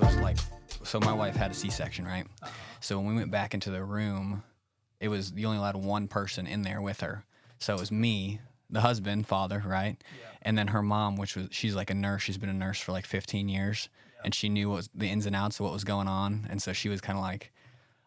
ours was like, so my wife had a C-section, right? So when we went back into the room, it was, you only allowed one person in there with her. So it was me, the husband, father, right? Yeah. And then her mom, she's like a nurse. She's been a nurse for like 15 years. Yeah. And she knew what was the ins and outs of what was going on. And so she was kind of like,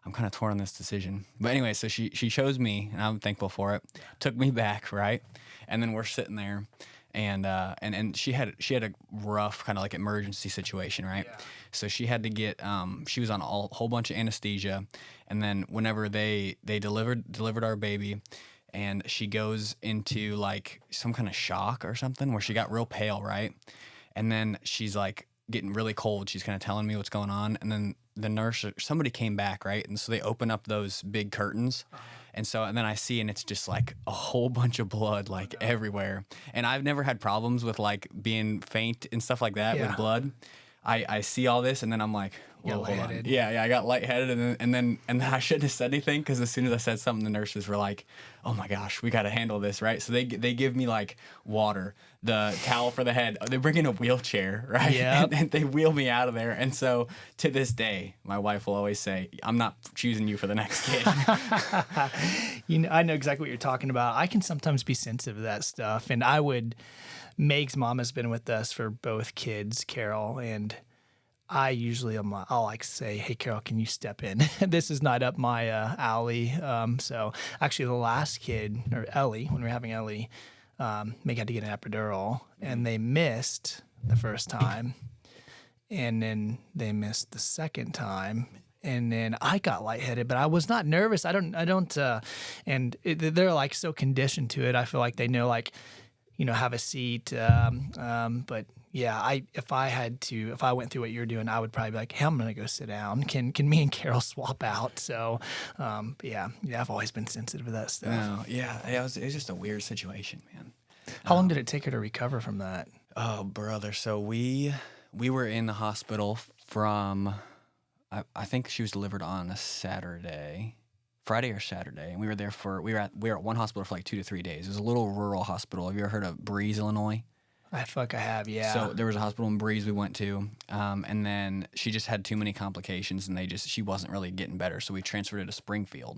I'm kind of torn on this decision. But anyway, so she chose me, and I'm thankful for it. Yeah. Took me back, right? And then we're sitting there, and she had a rough kind of like emergency situation, right? Yeah. So she had to get she was on a whole bunch of anesthesia, and then whenever they delivered our baby, and she goes into like some kind of shock or something where she got real pale, right? And then she's like getting really cold. She's kind of telling me what's going on, and then the nurse or somebody came back, right? And so they open up those big curtains. And then I see, and it's just like a whole bunch of blood, like everywhere. And I've never had problems with like being faint and stuff like that with blood. I see all this, and then I'm like, whoa, hold on. Yeah, I got lightheaded, and then I shouldn't have said anything, because as soon as I said something, the nurses were like, oh my gosh, we got to handle this, right? So they give me like water, the towel for the head. They bring in a wheelchair, right? Yeah. And they wheel me out of there. And so to this day, my wife will always say, I'm not choosing you for the next kid. I know exactly what you're talking about. I can sometimes be sensitive to that stuff, and Meg's mom has been with us for both kids, Carol, and I usually I'll like say, hey, Carol, can you step in? This is not up my alley. So actually the last kid, or Ellie, when we were having Ellie, Meg had to get an epidural, and they missed the first time, and then they missed the second time. And then I got lightheaded, but I was not nervous. They're like so conditioned to it. I feel like they know, like, have a seat. But yeah, if I went through what you're doing, I would probably be like, hey, I'm going to go sit down. Can me and Carol swap out? So, yeah, I've always been sensitive to that stuff. No, yeah, it was just a weird situation, man. How long did it take her to recover from that? Oh, brother. So we were in the hospital from, I think she was delivered on a Friday or Saturday, and we were at one hospital for like 2 to 3 days. It was a little rural hospital. Have you ever heard of Breeze, Illinois? I have, yeah. So there was a hospital in Breeze we went to, and then she just had too many complications, and she wasn't really getting better, so we transferred her to Springfield.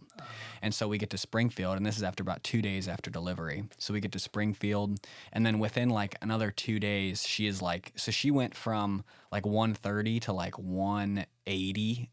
And so we get to Springfield, and this is after about 2 days after delivery. So we get to Springfield, and then within like another 2 days, she is like, so she went from like 130 to like 180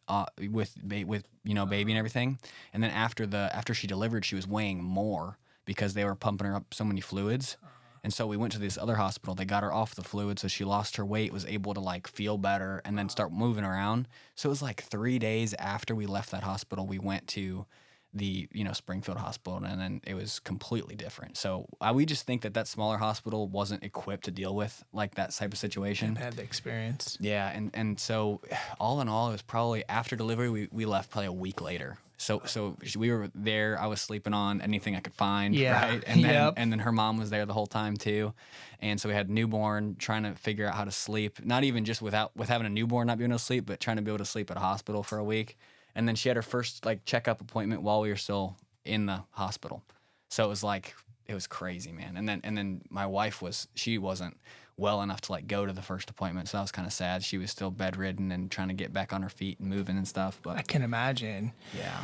with baby and everything. And then after she delivered, she was weighing more because they were pumping her up so many fluids. And so we went to this other hospital. They got her off the fluid, so she lost her weight, was able to like feel better, and then start moving around. So it was like 3 days after we left that hospital, we went to the Springfield hospital, and then it was completely different. So we just think that smaller hospital wasn't equipped to deal with like that type of situation. Had the experience. Yeah, and so all in all, it was probably after delivery we left probably a week later. So we were there. I was sleeping on anything I could find, right? And then her mom was there the whole time too. And so we had newborn, trying to figure out how to sleep. Not even just with having a newborn not being able to sleep, but trying to be able to sleep at a hospital for a week. And then she had her first like checkup appointment while we were still in the hospital. So it was like, it was crazy, man. And then my wife wasn't well enough to like go to the first appointment, so that was kind of sad. She was still bedridden and trying to get back on her feet and moving and stuff. But I can imagine. Yeah.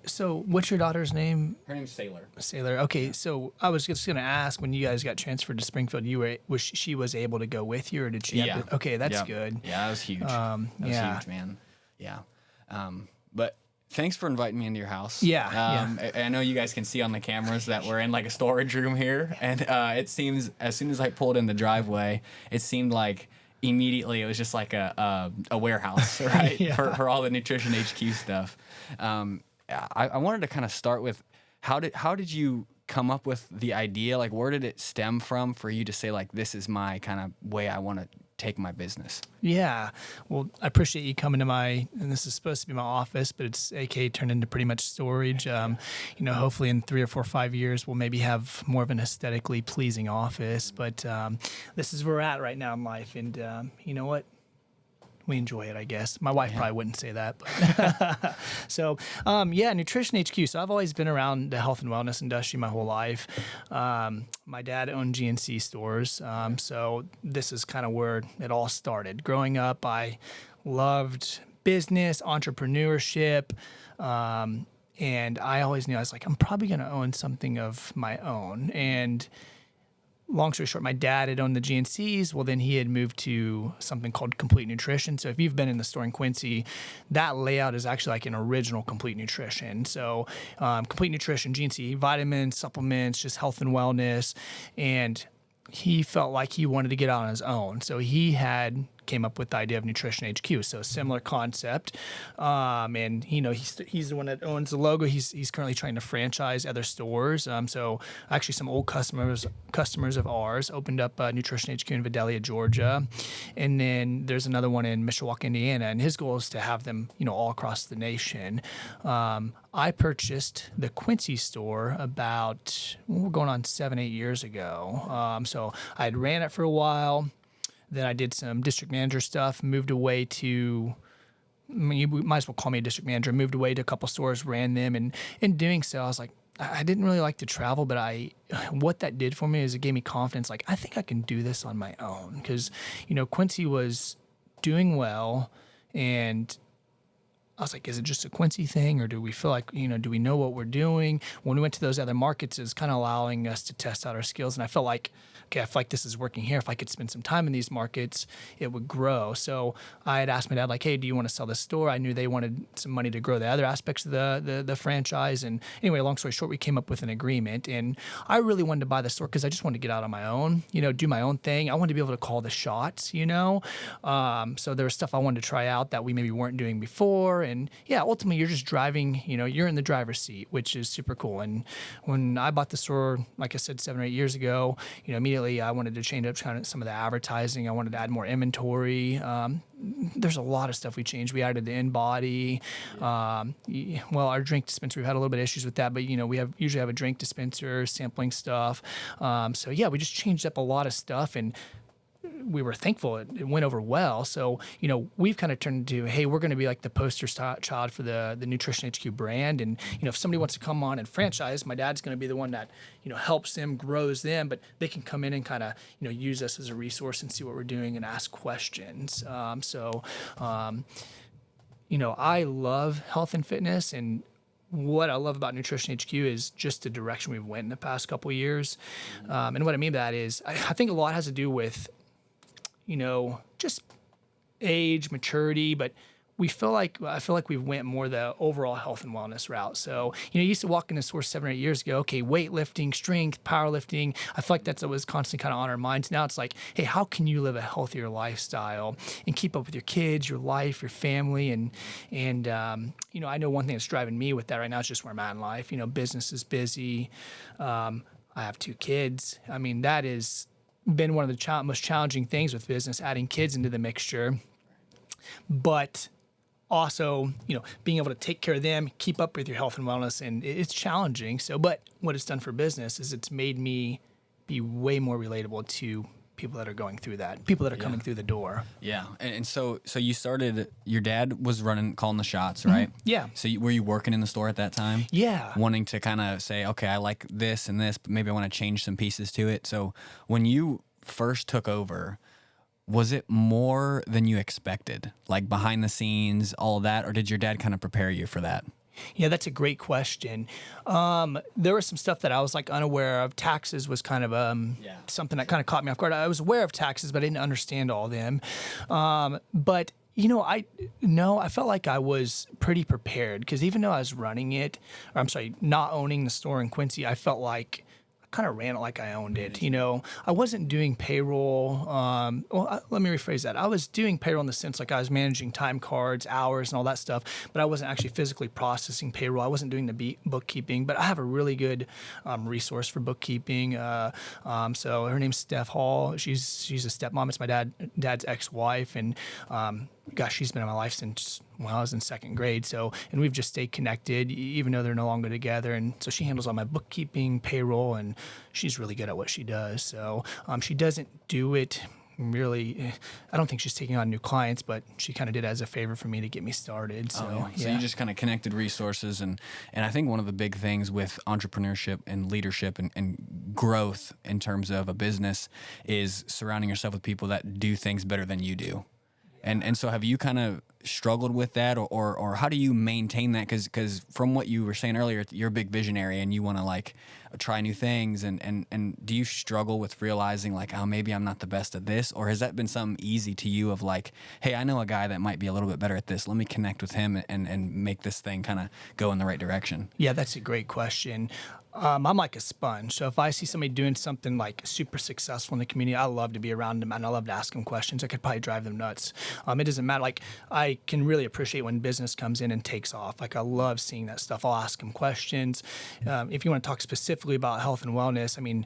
So what's your daughter's name? Her name's Sailor. Sailor. Okay, so I was just gonna ask, when you guys got transferred to Springfield, she was able to go with you, or did she? Yeah. Okay, that's good. Yeah, that was huge. That was huge, man. Yeah. But thanks for inviting me into your house. Yeah, I know you guys can see on the cameras that we're in like a storage room here, and it seems as soon as I pulled in the driveway, it seemed like immediately it was just like a warehouse, right? for all the NutritionHQ stuff. I wanted to kind of start with how did you come up with the idea? Like, where did it stem from for you to say, like, this is my kind of way I want to take my business? Yeah. Well, I appreciate you coming to and this is supposed to be my office, but it's AK turned into pretty much storage. Hopefully in 3 or 4 or 5 years, we'll maybe have more of an aesthetically pleasing office. But this is where we're at right now in life. And you know what? We enjoy it, I guess. My wife probably wouldn't say that. But So, NutritionHQ. So I've always been around the health and wellness industry my whole life. My dad owned GNC stores. So this is kind of where it all started. Growing up, I loved business, entrepreneurship. And I always knew I was like, I'm probably going to own something of my own. And long story short, my dad had owned the GNCs. Well, then he had moved to something called Complete Nutrition. So if you've been in the store in Quincy, that layout is actually like an original Complete Nutrition. So Complete Nutrition, GNC, vitamins, supplements, just health and wellness. And he felt like he wanted to get out on his own. So he came up with the idea of NutritionHQ. So a similar concept. And he's the one that owns the logo. He's currently trying to franchise other stores. So actually some old customers of ours opened up NutritionHQ in Vidalia, Georgia. And then there's another one in Mishawaka, Indiana. And his goal is to have them, all across the nation. I purchased the Quincy store about, we're going on 7-8 years ago. So I had ran it for a while. Then I did some district manager stuff, moved away to, you might as well call me a district manager, moved away to a couple stores, ran them. And in doing so, I was like, I didn't really like to travel, but what that did for me is it gave me confidence. Like, I think I can do this on my own because, Quincy was doing well. And I was like, is it just a Quincy thing or do we feel like, do we know what we're doing? When we went to those other markets, it's kind of allowing us to test out our skills. And I felt like, okay, I feel like this is working here. If I could spend some time in these markets, it would grow. So I had asked my dad, like, hey, do you want to sell this store? I knew they wanted some money to grow the other aspects of the franchise. And anyway, long story short, we came up with an agreement. And I really wanted to buy the store because I just wanted to get out on my own, do my own thing. I wanted to be able to call the shots, So there was stuff I wanted to try out that we maybe weren't doing before. And yeah, ultimately you're just driving, you're in the driver's seat, which is super cool. And when I bought the store, like I said, 7 or 8 years ago, immediately I wanted to change up some of the advertising. I wanted to add more inventory. There's a lot of stuff we changed. We added the in-body. Our drink dispenser, we've had a little bit of issues with that, but we usually have a drink dispenser, sampling stuff. So yeah, we just changed up a lot of stuff and we were thankful it went over well. So, we've kind of turned into, hey, we're going to be like the poster child for the NutritionHQ brand. And, if somebody wants to come on and franchise, my dad's going to be the one that, helps them, grows them, but they can come in and kind of, use us as a resource and see what we're doing and ask questions. I love health and fitness, and what I love about NutritionHQ is just the direction we've went in the past couple of years. And what I mean by that is I think a lot has to do with, just age, maturity, but I feel like we've went more the overall health and wellness route. So, you used to walk in the store 7 or 8 years ago, okay, weightlifting, strength, powerlifting. I feel like that's what was constantly kind of on our minds. Now it's like, hey, how can you live a healthier lifestyle and keep up with your kids, your life, your family? And I know one thing that's driving me with that right now is just where I'm at in life. Business is busy. I have 2 kids. I mean, that is been one of the most challenging things with business, adding kids into the mixture, but also, being able to take care of them, keep up with your health and wellness, and it's challenging. So, but what it's done for business is it's made me be way more relatable to people that are going through that, people that are coming through the door. Yeah. And so you started, your dad was calling the shots, right? Mm-hmm. Yeah. So were you working in the store at that time? Yeah. Wanting to kind of say, okay, I like this and this, but maybe I want to change some pieces to it. So when you first took over, was it more than you expected? Like behind the scenes, all of that, or did your dad kind of prepare you for that? Yeah, that's a great question. There was some stuff that I was like unaware of. Taxes was kind of something that kind of caught me off guard. I was aware of taxes, but I didn't understand all of them. But I felt like I was pretty prepared because even though I was running it, not owning the store in Quincy, I felt like kind of ran it like I owned it. I wasn't doing payroll. Let me rephrase that. I was doing payroll in the sense like I was managing time cards, hours, and all that stuff, but I wasn't actually physically processing payroll. I wasn't doing the bookkeeping, but I have a really good resource for bookkeeping. So her name's Steph Hall. She's a stepmom. It's my dad's ex-wife, and gosh, she's been in my life since I was in 2nd grade. So, and we've just stayed connected, even though they're no longer together. And so she handles all my bookkeeping, payroll, and she's really good at what she does. So, she doesn't do it really. I don't think she's taking on new clients, but she kind of did it as a favor for me to get me started. So, So you just kind of connected resources, and I think one of the big things with entrepreneurship and leadership and growth in terms of a business is surrounding yourself with people that do things better than you do. And so have you kind of struggled with that, or how do you maintain that? Because from what you were saying earlier, you're a big visionary and you want to like try new things. And do you struggle with realizing like, oh, maybe I'm not the best at this? Or has that been something easy to you of like, hey, I know a guy that might be a little bit better at this. Let me connect with him and make this thing kind of go in the right direction? Yeah, that's a great question. I'm like a sponge. So if I see somebody doing something like super successful in the community, I love to be around them and I love to ask them questions. I could probably drive them nuts. It doesn't matter. Like I can really appreciate when business comes in and takes off. Like I love seeing that stuff. I'll ask them questions. If you want to talk specifically about health and wellness, I mean,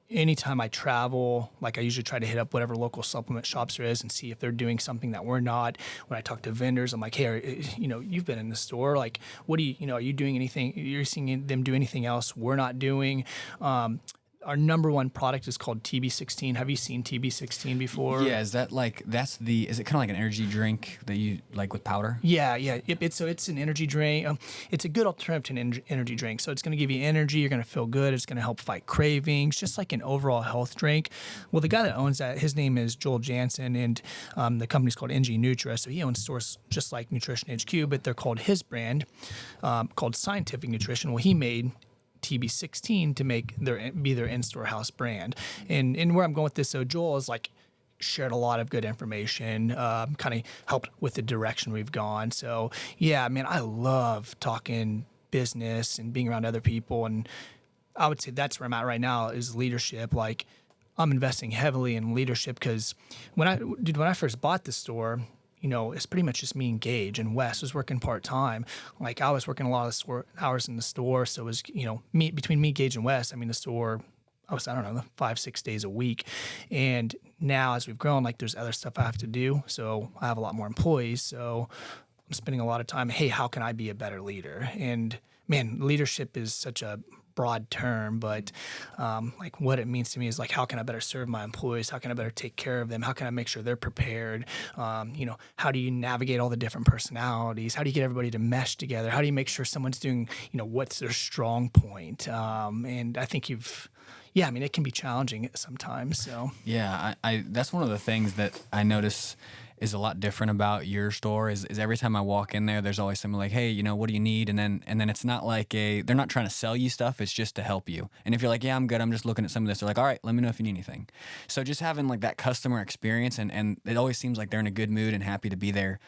anytime I travel, like I usually try to hit up whatever local supplement shops there is and see if they're doing something that we're not. When I talk to vendors, I'm like, hey, you've been in the store. Like, what do are you doing anything? You're seeing them do anything else we're not doing? Our number one product is called TB16. Have you seen TB16 before? Yeah, is that like is it kind of like an energy drink that you like with powder? Yeah. It's an energy drink. It's a good alternative to an energy drink. So it's going to give you energy. You're going to feel good. It's going to help fight cravings, just like an overall health drink. Well, the guy that owns that, his name is Joel Jansen, and the company's called NG Nutra. So he owns stores just like NutritionHQ, but they're called his brand, called Scientific Nutrition. Well, he made TB16 to be their in-store house brand. And where I'm going with this, so Joel is like shared a lot of good information, kind of helped with the direction we've gone. So yeah, man, I love talking business and being around other people. And I would say that's where I'm at right now is leadership. Like I'm investing heavily in leadership because when I first bought the store, it's pretty much just me and Gage, and Wes was working part-time. Like I was working a lot of the hours in the store. So it was, between me, Gage, and Wes, I mean, the store, I don't know, 5-6 days a week. And now as we've grown, like there's other stuff I have to do. So I have a lot more employees. So I'm spending a lot of time, hey, how can I be a better leader? And man, leadership is such a broad term, but like what it means to me is like, how can I better serve my employees? How can I better take care of them? How can I make sure they're prepared? How do you navigate all the different personalities? How do you get everybody to mesh together? How do you make sure someone's doing, what's their strong point? And I think it can be challenging sometimes. So yeah, I that's one of the things that I notice is a lot different about your store is every time I walk in there, there's always someone like, hey, what do you need? And then it's not like they're not trying to sell you stuff. It's just to help you. And if you're like, yeah, I'm good, I'm just looking at some of this, they're like, all right, let me know if you need anything. So just having like that customer experience and it always seems like they're in a good mood and happy to be there.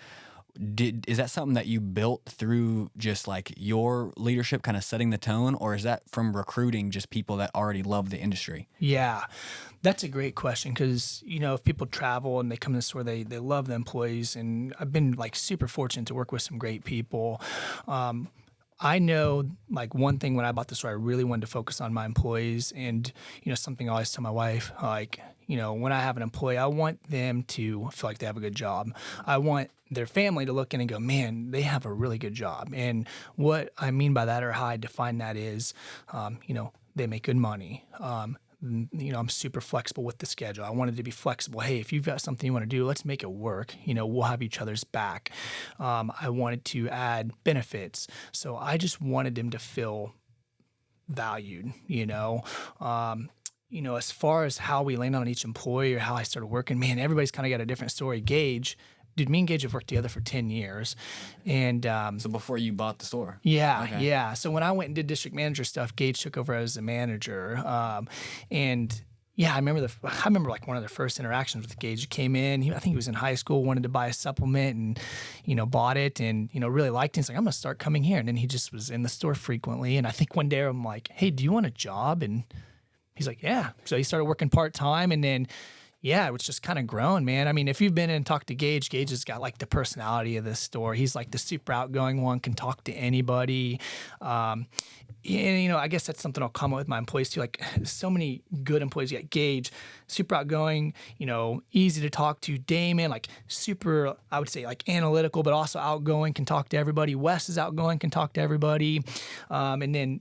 Is that something that you built through just like your leadership kind of setting the tone, or is that from recruiting just people that already love the industry? Yeah, that's a great question because, if people travel and they come to the store, they love the employees. And I've been like super fortunate to work with some great people. I know like one thing when I bought the store, I really wanted to focus on my employees. And, something I always tell my wife, like, when I have an employee, I want them to feel like they have a good job. I want their family to look in and go, man, they have a really good job. And what I mean by that, or how I define that is, they make good money. I'm super flexible with the schedule. I wanted to be flexible. Hey, if you've got something you want to do, let's make it work. We'll have each other's back. I wanted to add benefits. So I just wanted them to feel valued, as far as how we land on each employee or how I started working, man, everybody's kind of got a different story. Gage, dude, me and Gage have worked together for 10 years. And so before you bought the store? Yeah, okay. Yeah. So when I went and did district manager stuff, Gage took over as the manager. And yeah, I remember like one of the first interactions with Gage. He came in, I think he was in high school, wanted to buy a supplement and, bought it and, really liked it. He's like, I'm going to start coming here. And then he just was in the store frequently. And I think one day I'm like, hey, do you want a job? And he's like, yeah. So he started working part-time and then, yeah, it's just kind of grown, man. I mean, if you've been in and talked to Gage, Gage has got like the personality of this store. He's like the super outgoing one, can talk to anybody. And, I guess that's something I'll comment with my employees too. Like so many good employees. You got Gage, super outgoing, easy to talk to. Damon, like super, I would say like analytical, but also outgoing, can talk to everybody. Wes is outgoing, can talk to everybody. And then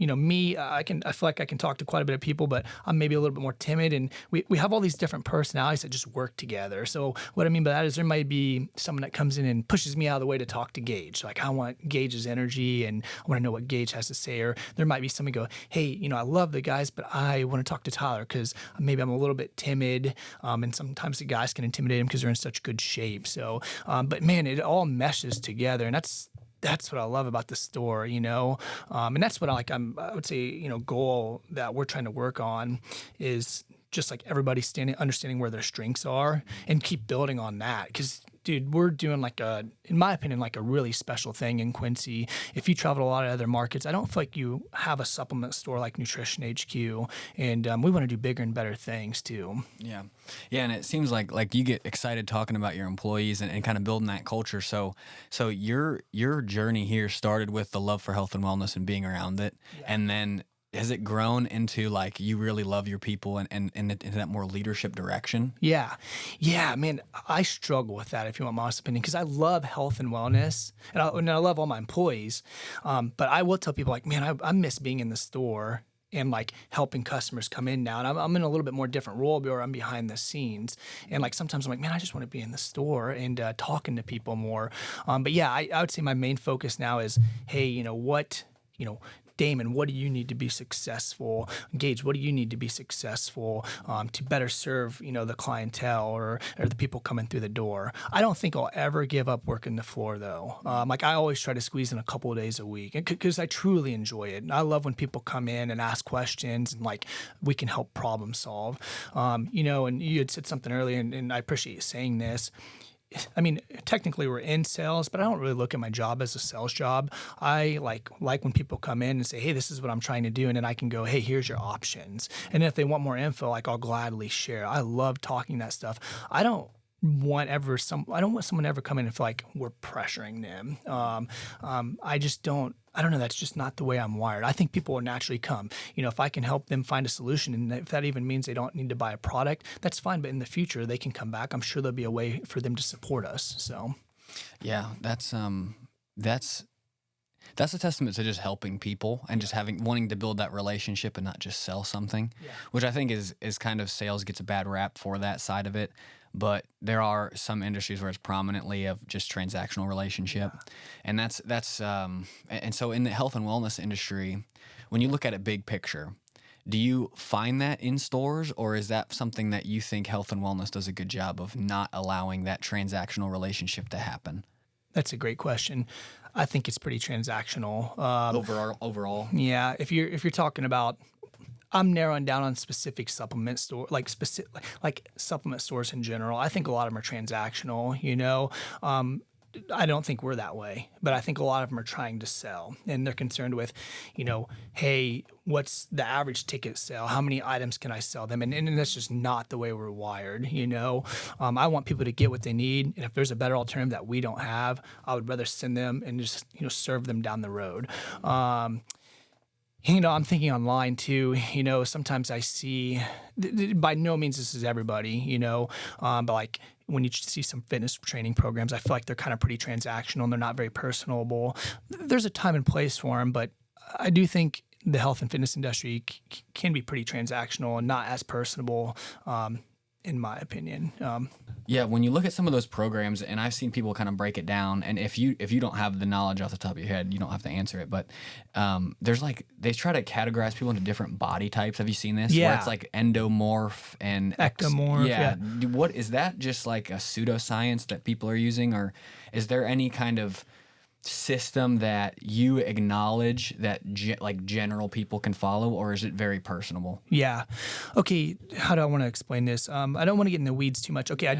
me, I feel like I can talk to quite a bit of people, but I'm maybe a little bit more timid, and we have all these different personalities that just work together. So what I mean by that is there might be someone that comes in and pushes me out of the way to talk to Gage. Like I want Gage's energy and I want to know what Gage has to say. Or there might be somebody go, hey, I love the guys, but I want to talk to Tyler because maybe I'm a little bit timid. And sometimes the guys can intimidate him because they're in such good shape. So, but man, it all meshes together, and that's what I love about the store, and that's what I would say, goal that we're trying to work on is just like everybody understanding where their strengths are and keep building on that. Because, dude, we're doing in my opinion, like a really special thing in Quincy. If you travel to a lot of other markets, I don't feel like you have a supplement store like NutritionHQ, and we want to do bigger and better things too. Yeah. Yeah. And it seems like you get excited talking about your employees and kind of building that culture. So your journey here started with the love for health and wellness and being around it. Yeah. And then has it grown into like you really love your people and into that more leadership direction? Yeah, man, I struggle with that, if you want my honest opinion, because I love health and wellness, and I love all my employees. But I will tell people like, man, I miss being in the store and like helping customers come in now. And I'm in a little bit more different role where I'm behind the scenes. And like sometimes I'm like, man, I just want to be in the store and talking to people more. But yeah, I would say my main focus now is, hey, Damon, what do you need to be successful? Gage, what do you need to be successful to better serve, the clientele or the people coming through the door? I don't think I'll ever give up working the floor though. Like I always try to squeeze in a couple of days a week because I truly enjoy it. And I love when people come in and ask questions and like we can help problem solve. And you had said something earlier, and I appreciate you saying this. I mean, technically we're in sales, but I don't really look at my job as a sales job. I like when people come in and say, hey, this is what I'm trying to do. And then I can go, hey, here's your options. And if they want more info, like I'll gladly share. I love talking that stuff. I don't want someone ever come in and feel like we're pressuring them. I just don't. I don't know. That's just not the way I'm wired. I think people will naturally come. If I can help them find a solution, and if that even means they don't need to buy a product, that's fine. But in the future, they can come back. I'm sure there'll be a way for them to support us. So, yeah, that's a testament to just helping people and just wanting to build that relationship and not just sell something, which I think is kind of sales gets a bad rap for that side of it. But there are some industries where it's prominently of just transactional relationship. And that's and so in the health and wellness industry, when you look at it big picture, do you find that in stores, or is that something that you think health and wellness does a good job of not allowing that transactional relationship to happen? That's a great question. I think it's pretty transactional. Overall. Yeah. If you're talking about, I'm narrowing down on specific supplement like supplement stores in general. I think a lot of them are transactional, I don't think we're that way, but I think a lot of them are trying to sell, and they're concerned with, hey, what's the average ticket sale? How many items can I sell them? And that's just not the way we're wired, I want people to get what they need, and if there's a better alternative that we don't have, I would rather send them and just, serve them down the road. I'm thinking online too, sometimes I see, by no means this is everybody, but like when you see some fitness training programs, I feel like they're kind of pretty transactional and they're not very personable. There's a time and place for them, but I do think the health and fitness industry can be pretty transactional and not as personable, in my opinion. Yeah, when you look at some of those programs, and I've seen people kind of break it down, and if you don't have the knowledge off the top of your head, you don't have to answer it, but there's they try to categorize people into different body types. Have you seen this? Yeah. Where it's like endomorph and ectomorph. Yeah. What is that? Just like a pseudoscience that people are using, or is there any kind of system that you acknowledge that general people can follow, or is it very personable? Yeah. Okay. How do I want to explain this? I don't want to get in the weeds too much. Okay. I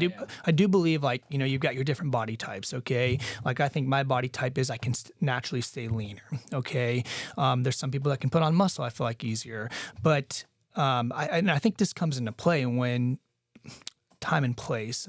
do believe you've got your different body types. Okay. Like I think my body type is I can naturally stay leaner. Okay. There's some people that can put on muscle. I feel like easier, but I think this comes into play when time and place.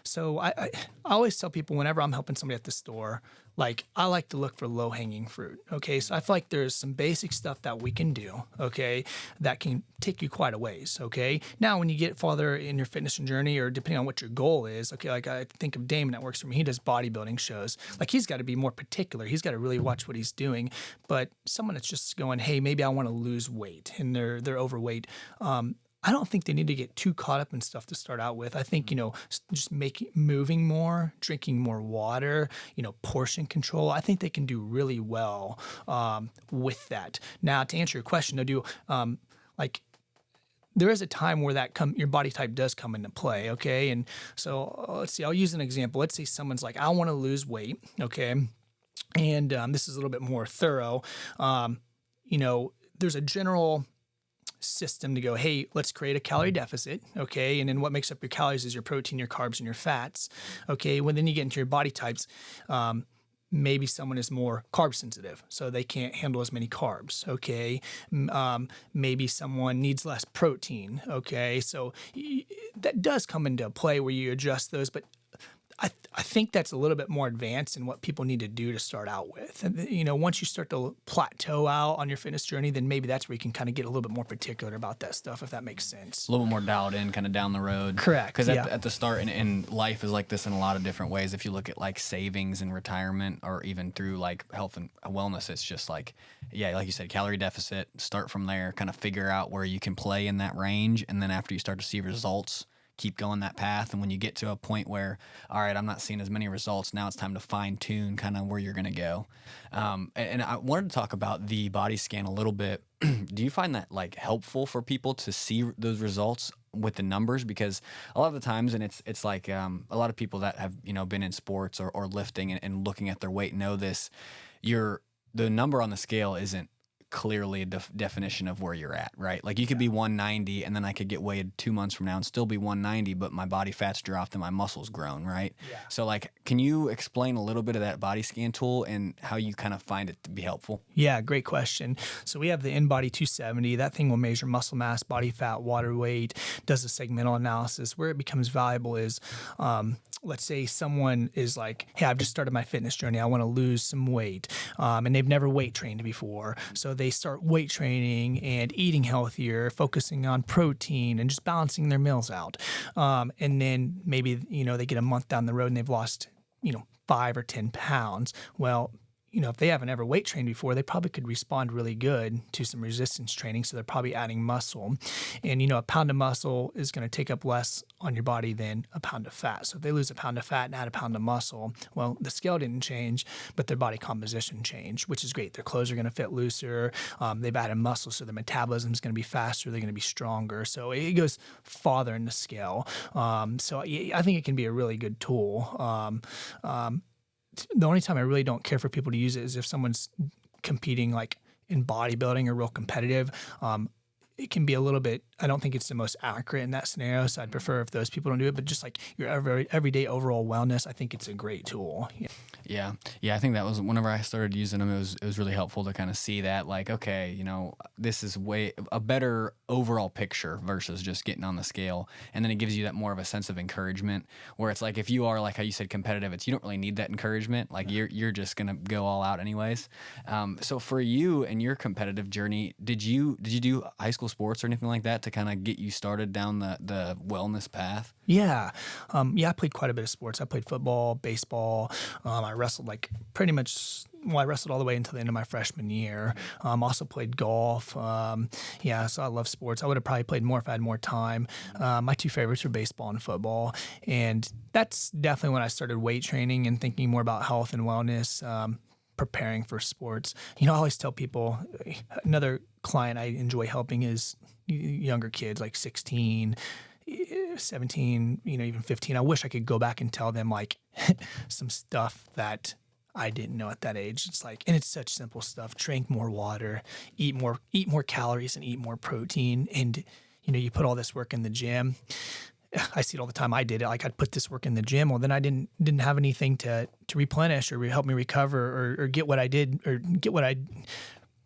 So I always tell people whenever I'm helping somebody at the store, like I like to look for low hanging fruit. Okay. So I feel like there's some basic stuff that we can do. Okay. That can take you quite a ways. Okay. Now, when you get farther in your fitness journey, or depending on what your goal is, okay, like I think of Damon that works for me, he does bodybuilding shows. Like he's got to be more particular. He's got to really watch what he's doing. But someone that's just going, hey, maybe I want to lose weight, and they're overweight. I don't think they need to get too caught up in stuff to start out with. I think, just moving more, drinking more water, portion control. I think they can do really well with that. Now, to answer your question, there is a time where your body type does come into play, okay? And so let's see, I'll use an example. Let's say someone's like, I want to lose weight, okay? And this is a little bit more thorough. There's a general system to go, hey, let's create a calorie deficit, okay? And then what makes up your calories is your protein, your carbs, and your fats, okay? When then you get into your body types, maybe someone is more carb sensitive, so they can't handle as many carbs, okay? Maybe someone needs less protein, okay? So that does come into play where you adjust those, but I think that's a little bit more advanced in what people need to do to start out with. And, once you start to plateau out on your fitness journey, then maybe that's where you can kind of get a little bit more particular about that stuff, if that makes sense. A little more dialed in, kind of down the road. Correct. Because at the start, and life is like this in a lot of different ways. If you look at like savings and retirement, or even through like health and wellness, it's just like, like you said, calorie deficit, start from there, kind of figure out where you can play in that range. And then after you start to see results, keep going that path. And when you get to a point where, all right, I'm not seeing as many results, now it's time to fine tune kind of where you're going to go. And I wanted to talk about the body scan a little bit. Do you find that like helpful for people to see those results with the numbers? Because a lot of the times, and it's like a lot of people that have, been in sports or lifting and looking at their weight know this, the number on the scale isn't clearly a definition of where you're at, right? Like you could be 190 and then I could get weighed 2 months from now and still be 190, but my body fat's dropped and my muscles grown, right? Yeah. So like, can you explain a little bit of that body scan tool and how you kind of find it to be helpful? Yeah, great question. So we have the InBody 270. That thing will measure muscle mass, body fat, water weight, does a segmental analysis. Where it becomes valuable is, let's say someone is like, hey, I've just started my fitness journey. I want to lose some weight. And they've never weight trained before. So they start weight training and eating healthier, focusing on protein and just balancing their meals out. And then maybe, they get a month down the road and they've lost, 5 or 10 pounds. Well, if they haven't ever weight trained before, they probably could respond really good to some resistance training. So they're probably adding muscle. And, a pound of muscle is going to take up less on your body than a pound of fat. So if they lose a pound of fat and add a pound of muscle, well, the scale didn't change, but their body composition changed, which is great. Their clothes are going to fit looser. They've added muscle, so their metabolism is going to be faster. They're going to be stronger. So it goes farther in the scale. So I think it can be a really good tool. The only time I really don't care for people to use it is if someone's competing like in bodybuilding or real competitive. It can be a little bit, I don't think it's the most accurate in that scenario. So I'd prefer if those people don't do it, but just like your everyday overall wellness, I think it's a great tool. Yeah. I think that was whenever I started using them, it was really helpful to kind of see that like, okay, this is way a better overall picture versus just getting on the scale. And then it gives you that more of a sense of encouragement where it's like, if you are like how you said competitive, you don't really need that encouragement. Like you're just going to go all out anyways. So for you and your competitive journey, did you do high school sports or anything like that to kind of get you started down the wellness path? Yeah. I played quite a bit of sports. I played football, baseball. I wrestled I wrestled all the way until the end of my freshman year. Also played golf. So I love sports. I would have probably played more if I had more time. My two favorites were baseball and football. And that's definitely when I started weight training and thinking more about health and wellness, preparing for sports. I always tell people, another client I enjoy helping is younger kids like 16, 17, even 15. I wish I could go back and tell them like some stuff that I didn't know at that age. It's like, and it's such simple stuff. Drink more water, eat more calories and eat more protein. And, you put all this work in the gym. I see it all the time. I did it. Like I'd put this work in the gym. Well, then I didn't have anything to replenish or help me recover or get what I did or get what I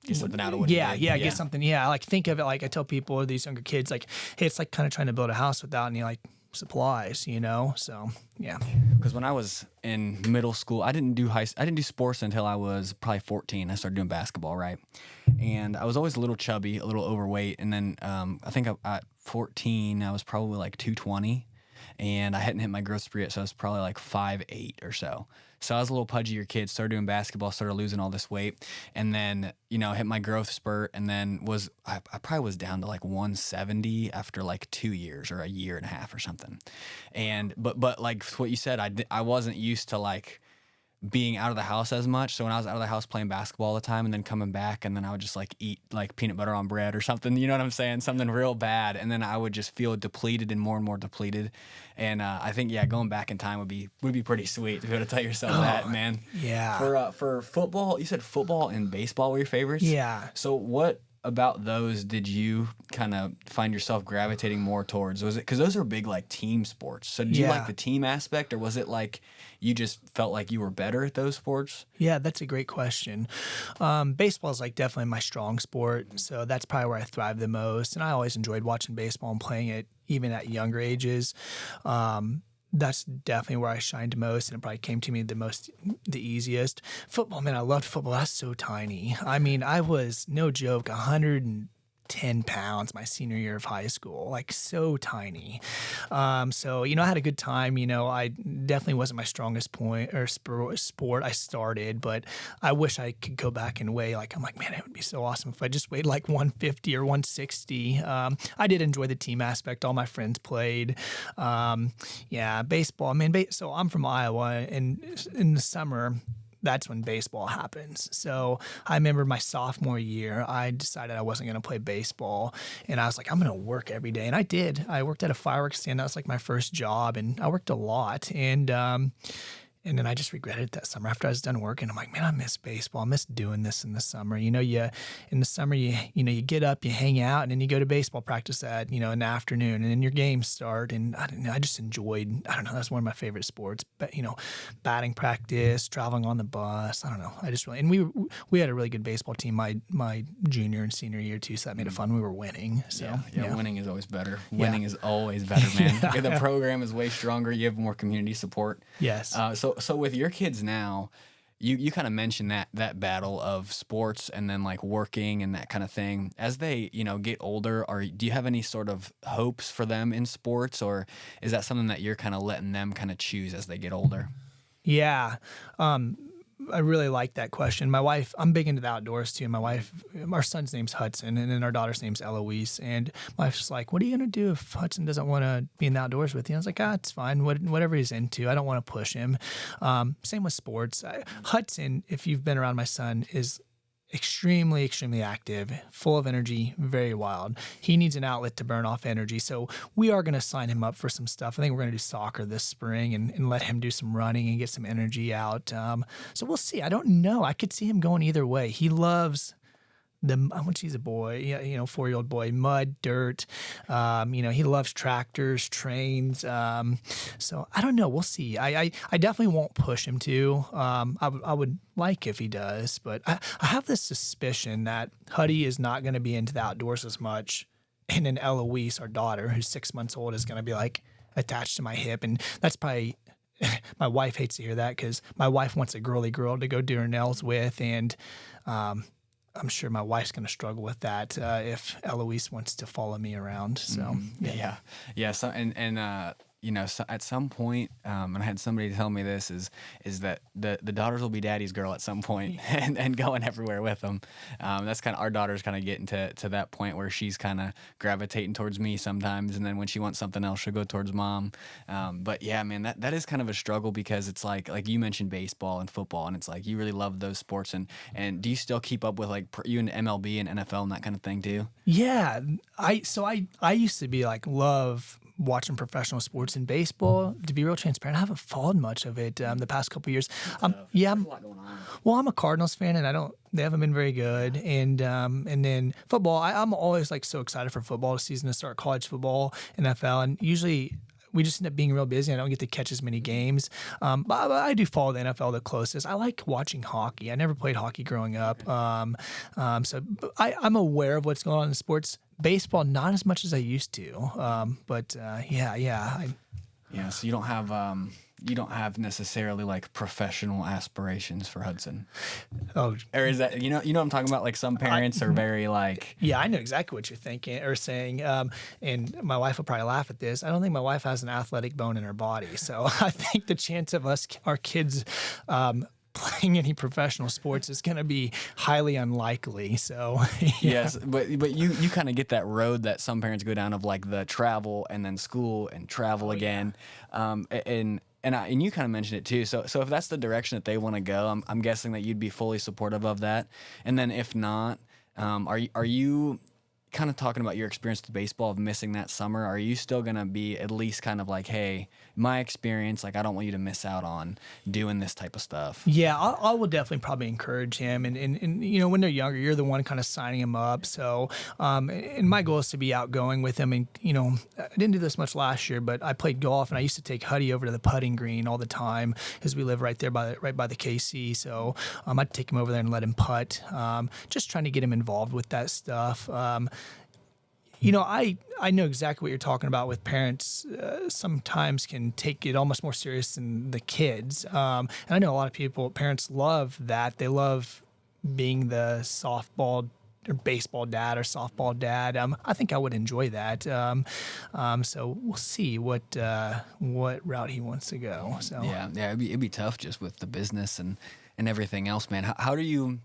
get something out of what you did. Get something. Yeah, I like think of it like I tell people, these younger kids, like, hey, it's like kind of trying to build a house without any like supplies, you know? So, yeah. Because when I was in middle school, I didn't do sports until I was probably 14. I started doing basketball, right? And I was always a little chubby, a little overweight. And then I think at 14, I was probably like 220. And I hadn't hit my growth spurt yet, so I was probably like 5'8" or so. So I was a little pudgier kid, started doing basketball, started losing all this weight, and then, hit my growth spurt, and then I probably was down to like 170 after like 2 years or a year and a half or something. And but like what you said, I wasn't used to like being out of the house as much. So when I was out of the house playing basketball all the time and then coming back, and then I would just like eat like peanut butter on bread or something, you know what I'm saying? Something real bad. And then I would just feel depleted and more depleted. And I think, going back in time would be pretty sweet to be able to tell yourself that, man. Yeah. For football, you said football and baseball were your favorites? Yeah. So what about those did you kind of find yourself gravitating more towards? Was it because those are big like team sports? So did you like the team aspect, or was it like you just felt like you were better at those sports? Yeah, that's a great question. Baseball is like definitely my strong sport, so that's probably where I thrive the most. And I always enjoyed watching baseball and playing it even at younger ages. That's definitely where I shined most, and it probably came to me the easiest. Football, man, I loved football. That's so tiny. I mean, I was, no joke, 110 pounds my senior year of high school, like so tiny. So, I had a good time. I definitely wasn't my strongest point or sport I started, but I wish I could go back and weigh. Like, I'm like, man, it would be so awesome if I just weighed like 150 or 160. I did enjoy the team aspect. All my friends played. Baseball. I mean, so I'm from Iowa, and in the summer, that's when baseball happens. So I remember my sophomore year, I decided I wasn't going to play baseball. And I was like, I'm going to work every day. And I did. I worked at a fireworks stand. That was like my first job. And I worked a lot. And then I just regretted it that summer after I was done working. I'm like, man, I miss baseball. I miss doing this in the summer. In the summer, you get up, you hang out, and then you go to baseball practice in the afternoon, and then your games start. And I just enjoyed, that's one of my favorite sports. But, batting practice, traveling on the bus. I don't know. I just really, and we had a really good baseball team my junior and senior year too. So that made it fun. We were winning. So winning is always better. Winning is always better, man. The program is way stronger. You have more community support. Yes. So with your kids now, you kind of mentioned that battle of sports and then like working and that kind of thing. As they, get older, do you have any sort of hopes for them in sports, or is that something that you're kind of letting them kind of choose as they get older? Yeah. I really like that question. My wife, I'm big into the outdoors too. Our son's name's Hudson, and then our daughter's name's Eloise. And my wife's like, what are you going to do if Hudson doesn't want to be in the outdoors with you? I was like, it's fine. Whatever he's into. I don't want to push him. Same with sports. Hudson, if you've been around my son, is extremely, extremely active, full of energy, very wild. He needs an outlet to burn off energy. So we are going to sign him up for some stuff. I think we're going to do soccer this spring and let him do some running and get some energy out. So we'll see. I don't know. I could see him going either way. He loves he's a boy, 4-year-old boy, mud, dirt. He loves tractors, trains. So I don't know. We'll see. I definitely won't push him to. I would like if he does, but I have this suspicion that Huddy is not going to be into the outdoors as much. And then Eloise, our daughter, who's 6 months old, is going to be like attached to my hip. And that's probably, my wife hates to hear that because my wife wants a girly girl to go do her nails with. And, I'm sure my wife's going to struggle with that if Eloise wants to follow me around. So yeah. So so at some point, and I had somebody tell me this is that the daughters will be daddy's girl at some point and going everywhere with them. That's kind of our daughter's kind of getting to that point where she's kind of gravitating towards me sometimes, and then when she wants something else, she'll go towards mom. But yeah, man, that is kind of a struggle because it's like you mentioned baseball and football, and it's like you really love those sports. And do you still keep up with like you in MLB and NFL and that kind of thing too? Yeah, I used to be like love watching professional sports and baseball. To be real transparent, I haven't followed much of it the past couple of years. There's a lot going on. Well, I'm a Cardinals fan, and they haven't been very good. And then football, I'm always like so excited for football season to start, college football, NFL, and usually we just end up being real busy. I don't get to catch as many games. But I do follow the NFL the closest. I like watching hockey. I never played hockey growing up. So I'm aware of what's going on in sports. Baseball, not as much as I used to. Yeah, so you don't have necessarily like professional aspirations for Hudson. Oh, Or is that, what I'm talking about? Like some parents are very like, yeah, I know exactly what you're thinking or saying. And my wife will probably laugh at this. I don't think my wife has an athletic bone in her body. So I think the chance of our kids, playing any professional sports is going to be highly unlikely. So yeah. Yes, but you kind of get that road that some parents go down of like the travel and then school and travel again. And you kind of mentioned it too. So if that's the direction that they want to go, I'm guessing that you'd be fully supportive of that. And then if not, are you kind of talking about your experience with baseball of missing that summer? Are you still going to be at least kind of like, hey, my experience, like I don't want you to miss out on doing this type of stuff? Yeah, I will definitely probably encourage him. And when they're younger, you're the one kind of signing them up. So, and my goal is to be outgoing with him. And, I didn't do this much last year, but I played golf and I used to take Huddy over to the putting green all the time because we live right there right by the KC. So I'd take him over there and let him putt, just trying to get him involved with that stuff. I know exactly what you're talking about with parents sometimes can take it almost more serious than the kids. And I know a lot of parents love that. They love being the softball or baseball dad or softball dad. I think I would enjoy that. So we'll see what route he wants to go. So yeah, it'd be tough just with the business and everything else, man. How do you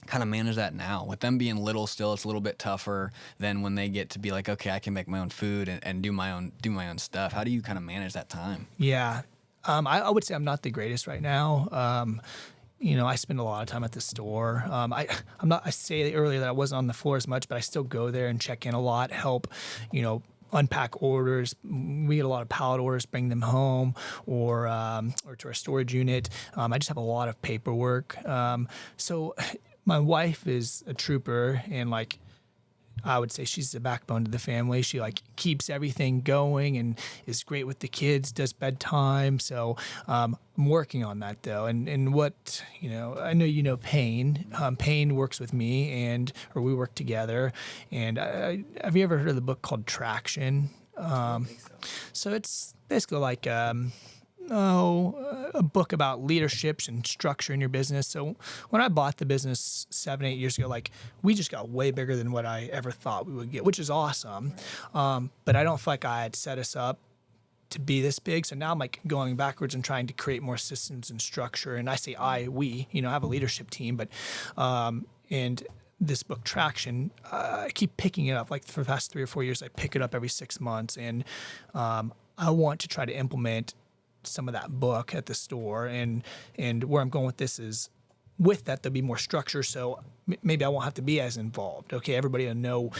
kind of manage that now with them being little? Still, it's a little bit tougher than when they get to be like, okay, I can make my own food and do my own stuff. How do you kind of manage that time? Yeah, I would say I'm not the greatest right now. I spend a lot of time at the store. I say earlier that I wasn't on the floor as much, but I still go there and check in a lot, help, unpack orders. We get a lot of pallet orders, bring them home or to our storage unit. I just have a lot of paperwork. So my wife is a trooper and I would say she's the backbone to the family. She keeps everything going and is great with the kids, does bedtime. So I'm working on that though. And what, I know Payne. Payne works with me or we work together. And have you ever heard of the book called Traction? I think so it's basically a book about leaderships and structure in your business. So when I bought the business 7-8 years ago, we just got way bigger than what I ever thought we would get, which is awesome. But I don't feel like I had set us up to be this big. So now I'm going backwards and trying to create more systems and structure. And I say we, I have a leadership team, but, and this book Traction, I keep picking it up. For the past 3 or 4 years, I pick it up every 6 months. And, I want to try to implement some of that book at the store, and where I'm going with this is with that there'll be more structure, so maybe I won't have to be as involved. Okay, everybody will know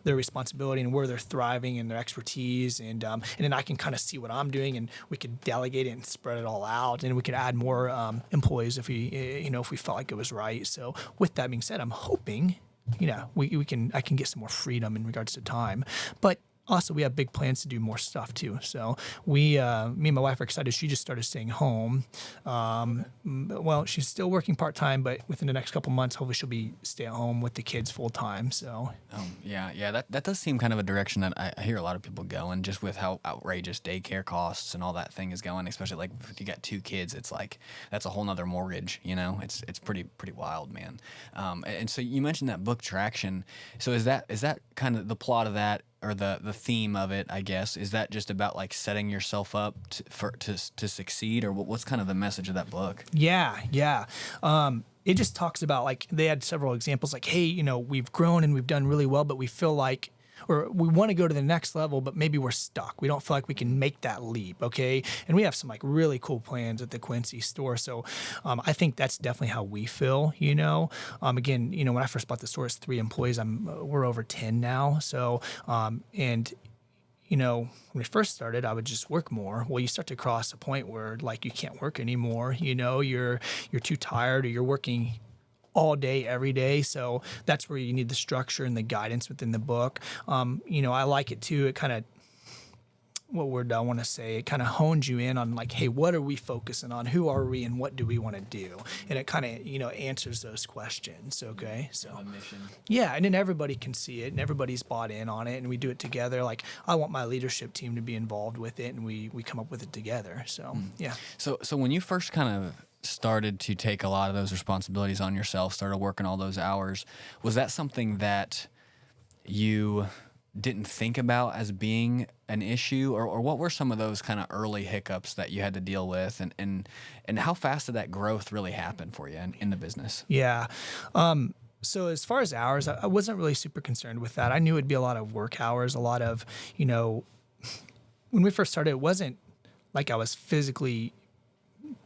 their responsibility and where they're thriving and their expertise, and then I can kind of see what I'm doing, and we could delegate it and spread it all out, and we could add more employees if we felt like it was right. So with that being said, I'm hoping I can get some more freedom in regards to time, but also, we have big plans to do more stuff too. So me and my wife are excited. She just started staying home. Well, she's still working part-time, but within the next couple months, hopefully she'll be stay at home with the kids full-time. So yeah, that does seem kind of a direction that I hear a lot of people going, just with how outrageous daycare costs and all that thing is going, especially if you got 2 kids, it's that's a whole nother mortgage, it's pretty wild, man. And so you mentioned that book Traction. So is that kind of the plot of that, or the theme of it, I guess? Is that just about setting yourself up to succeed, or what's kind of the message of that book? Yeah. It just talks about they had several examples hey, we've grown and we've done really well, but we feel or we want to go to the next level, but maybe we're stuck. We don't feel like we can make that leap, okay? And we have some really cool plans at the Quincy store. So I think that's definitely how we feel, Again, when I first bought the store, it's 3 employees. We're over 10 now. So, when we first started, I would just work more. Well, you start to cross a point where you can't work anymore. You're too tired, or you're working all day, every day. So that's where you need the structure and the guidance within the book. I like it too. It kind of, word do I want to say? It kind of hones you in on like, hey, what are we focusing on? Who are we, and what do we want to do? And it kind of, answers those questions. Okay, so A mission. yeah, and then everybody can see it, and everybody's bought in on it, and we do it together. Like I want my leadership team to be involved with it, and we come up with it together. So yeah. So when you first kind of started to take a lot of those responsibilities on yourself, started working all those hours, was that something that you didn't think about as being an issue, or what were some of those kind of early hiccups that you had to deal with, and how fast did that growth really happen for you in the business? Yeah. So as far as hours, I wasn't really super concerned with that. I knew it'd be a lot of work hours, a lot of, when we first started, it wasn't like I was physically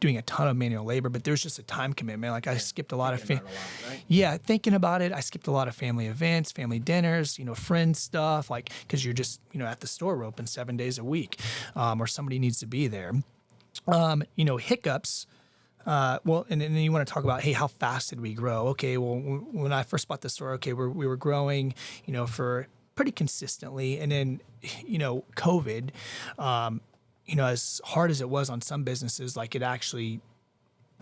doing a ton of manual labor, but there's just a time commitment. Like I skipped a lot of, thinking about it. I skipped a lot of family events, family dinners, friends stuff, like, cause you're just, at the store, we're open 7 days a week, or somebody needs to be there. Hiccups. And then you want to talk about, hey, how fast did we grow? Okay, well, when I first bought the store, okay, we were growing, for pretty consistently, and then, COVID, as hard as it was on some businesses, like it actually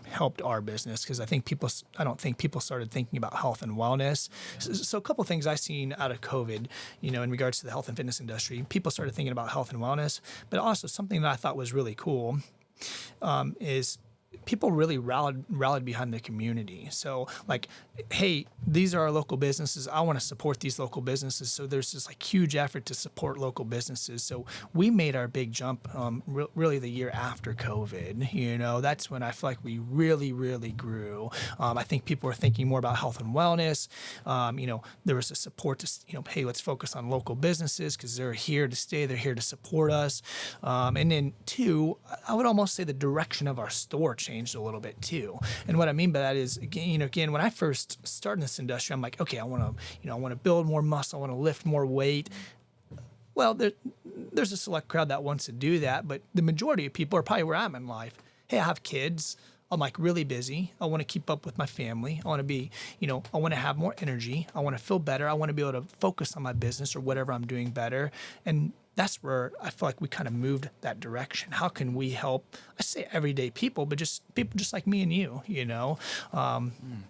helped our business because I don't think people started thinking about health and wellness. So a couple of things I seen out of COVID, in regards to the health and fitness industry, people started thinking about health and wellness, but also something that I thought was really cool is people really rallied behind the community. So like, hey, these are our local businesses. I want to support these local businesses. So there's this like huge effort to support local businesses. So we made our big jump really the year after COVID. That's when I feel like we really, really grew. I think people were thinking more about health and wellness. There was a support to, hey, let's focus on local businesses because they're here to stay. They're here to support us. And then two, I would almost say the direction of our store changed a little bit too. And what I mean by that is, again, when I first started in this industry, I'm like, okay, I want to build more muscle, I want to lift more weight. Well, there's a select crowd that wants to do that, but the majority of people are probably where I'm in life. Hey, I have kids. I'm like really busy. I want to keep up with my family. I want to be, I want to have more energy. I want to feel better. I want to be able to focus on my business or whatever I'm doing better. And that's where I feel like we kind of moved that direction. How can we help, I say everyday people, but just people just like me and you,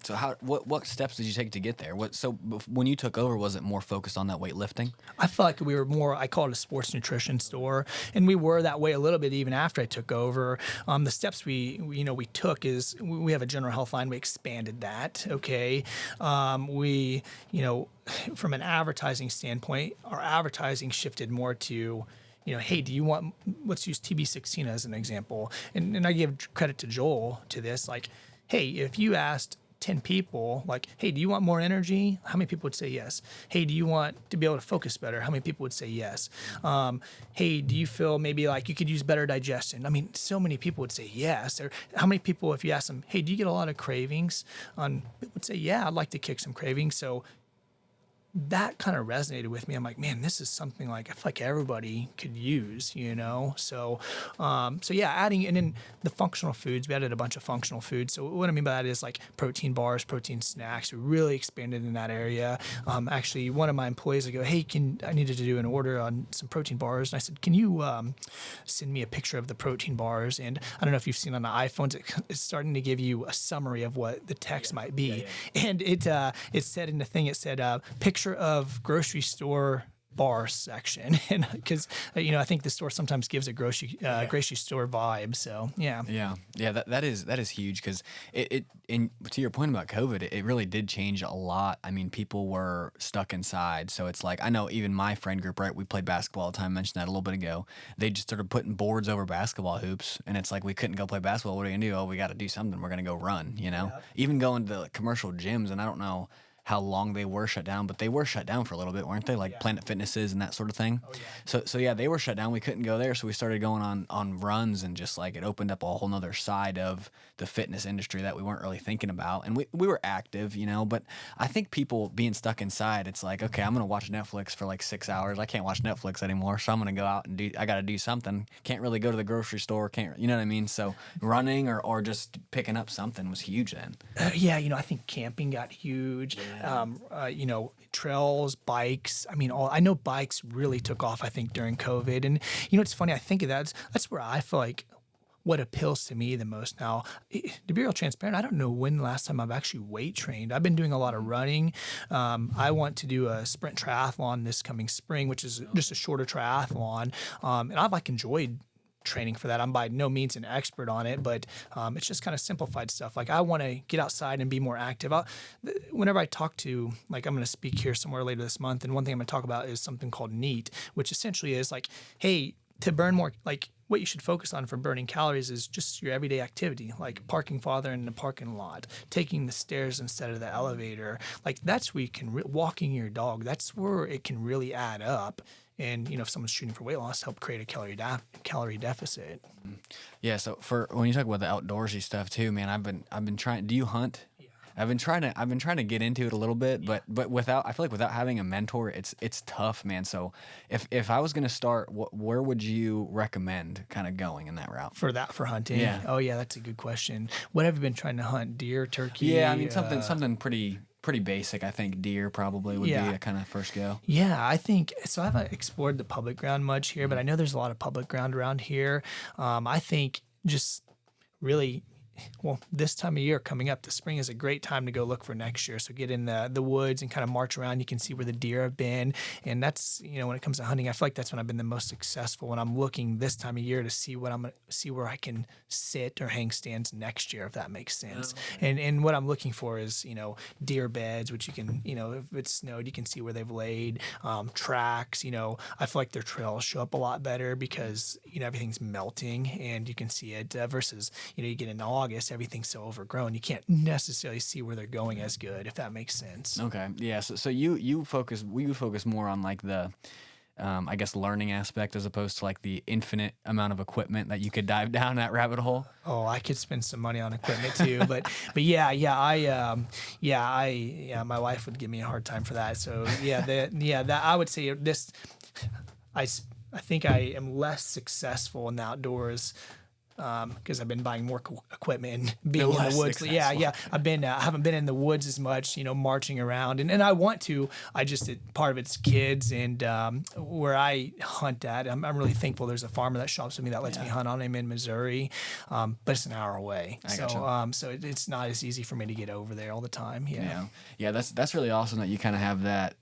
So what steps did you take to get there? When you took over, was it more focused on that weightlifting? I felt like we were more, I call it a sports nutrition store. And we were that way a little bit even after I took over. The steps we took is we have a general health line. We expanded that. Okay. From an advertising standpoint, our advertising shifted more to, hey, do you want, let's use TB16 as an example. And I give credit to Joel to this. Like, hey, if you asked 10 people, like, hey, do you want more energy? How many people would say yes? Hey, do you want to be able to focus better? How many people would say yes? Hey, do you feel maybe like you could use better digestion? I mean, so many people would say yes. Or how many people, if you ask them, hey, do you get a lot of cravings? Would say, yeah, I'd like to kick some cravings. So that kind of resonated with me. I'm like, man, this is something like I feel like everybody could use, So yeah, adding, and then the functional foods, we added a bunch of functional foods. So what I mean by that is like protein bars, protein snacks. We really expanded in that area. Actually, one of my employees, I go, hey, I needed to do an order on some protein bars. And I said, can you send me a picture of the protein bars? And I don't know if you've seen on the iPhones, it's starting to give you a summary of what the text might be. And it said in the thing, it said, picture of grocery store bar section, and because I think the store sometimes gives a grocery store vibe. So yeah. That is huge because and to your point about COVID, it really did change a lot. I mean, people were stuck inside, so it's like I know even my friend group, right? We played basketball all the time. I mentioned that a little bit ago. They just started putting boards over basketball hoops, and it's like we couldn't go play basketball. What are we gonna do? Oh, we got to do something. We're gonna go run. Even going to the commercial gyms, and I don't know how long they were shut down, but they were shut down for a little bit, weren't they? Like Planet Fitnesses and that sort of thing. Oh, yeah. So yeah, they were shut down. We couldn't go there. So we started going on runs, and just like it opened up a whole nother side of the fitness industry that we weren't really thinking about. And we were active, but I think people being stuck inside, it's like, okay, I'm going to watch Netflix for like 6 hours. I can't watch Netflix anymore. So I'm going to go out and I got to do something. Can't really go to the grocery store. You know what I mean? So running or just picking up something was huge then. I think camping got huge. trails, bikes. I mean, I know bikes really took off, I think, during COVID. And, it's funny, I think of that. That's where I feel like what appeals to me the most now. To be real transparent, I don't know when the last time I've actually weight trained. I've been doing a lot of running. I want to do a sprint triathlon this coming spring, which is just a shorter triathlon. And I've enjoyed training for that. I'm by no means an expert on it, but it's just kind of simplified stuff. I want to get outside and be more active. Whenever I talk to, I'm going to speak here somewhere later this month, and one thing I'm going to talk about is something called NEAT, which essentially is hey, to burn more, what you should focus on for burning calories is just your everyday activity, like parking farther in the parking lot, taking the stairs instead of the elevator. That's where you can, walking your dog, that's where it can really add up. And, if someone's shooting for weight loss, help create a calorie deficit. Yeah. So when you talk about the outdoorsy stuff too, man, I've been trying. Do you hunt? Yeah. I've been trying to get into it a little bit, but I feel like without having a mentor, it's tough, man. So if I was going to start, where would you recommend kind of going in that route? For hunting? Yeah. Oh yeah, that's a good question. What have you been trying to hunt? Deer, turkey? Yeah, I mean something pretty basic. I think deer probably would be a kind of first go. Yeah, I think so. I haven't explored the public ground much here, but I know there's a lot of public ground around here. I think just really, this time of year coming up, the spring is a great time to go look for next year. So get in the woods and kind of march around. You can see where the deer have been. And that's, when it comes to hunting, I feel like that's when I've been the most successful, when I'm looking this time of year to see where I can sit or hang stands next year, if that makes sense. And what I'm looking for is, deer beds, which you can, if it's snowed, you can see where they've laid, tracks. I feel like their trails show up a lot better because, everything's melting and you can see it versus, you get into August, everything's so overgrown, you can't necessarily see where they're going as good, if that makes sense. Okay. Yeah. So we would focus more on the, I guess, learning aspect as opposed to the infinite amount of equipment that you could dive down that rabbit hole. Oh, I could spend some money on equipment too, but my wife would give me a hard time for that. So that I would say this, I think I am less successful in the outdoors because I've been buying more equipment and being in the woods. Successful. Yeah. I haven't been in the woods as much, marching around, and I want to. Part of it's kids and where I hunt at. I'm really thankful. There's a farmer that shops with me that lets me hunt on him in Missouri, but it's an hour away. So it's not as easy for me to get over there all the time. Yeah. That's really awesome that you kind of have that,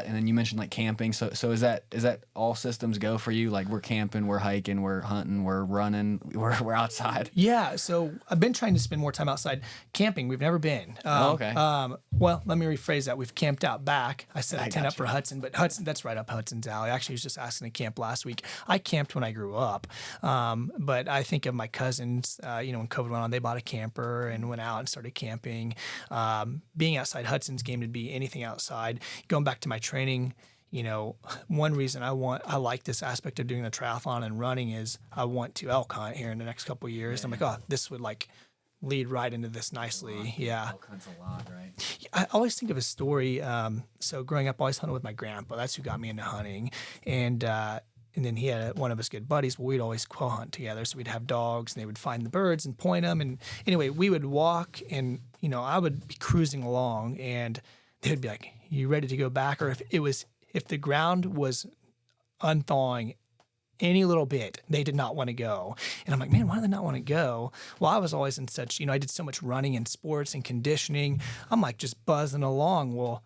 and then you mentioned camping. So is that all systems go for you? We're camping, we're hiking, we're hunting, we're running, we're outside. Yeah. So I've been trying to spend more time outside. Camping, we've never been. Okay. Well, let me rephrase that. We've camped out back. I set a tent up for Hudson, but that's right up Hudson's alley. Actually, he was just asking to camp last week. I camped when I grew up, but I think of my cousins. When COVID went on, they bought a camper and went out and started camping. Being outside, Hudson's game to be anything outside. Going back to my training, one reason I like this aspect of doing the triathlon and running is I want to elk hunt here in the next couple of years. I'm this would lead right into this nicely. Yeah. Elk hunt's a lot, right? I always think of a story. So growing up, I always hunted with my grandpa. That's who got me into hunting. And then he had one of his good buddies. We'd always quail hunt together. So we'd have dogs and they would find the birds and point them. And anyway, we would walk and, I would be cruising along and they would be like, you ready to go back? Or if the ground was unthawing any little bit, they did not want to go. And I'm like, man, why do they not want to go? Well, I was always in such, I did so much running and sports and conditioning. I'm just buzzing along. Well,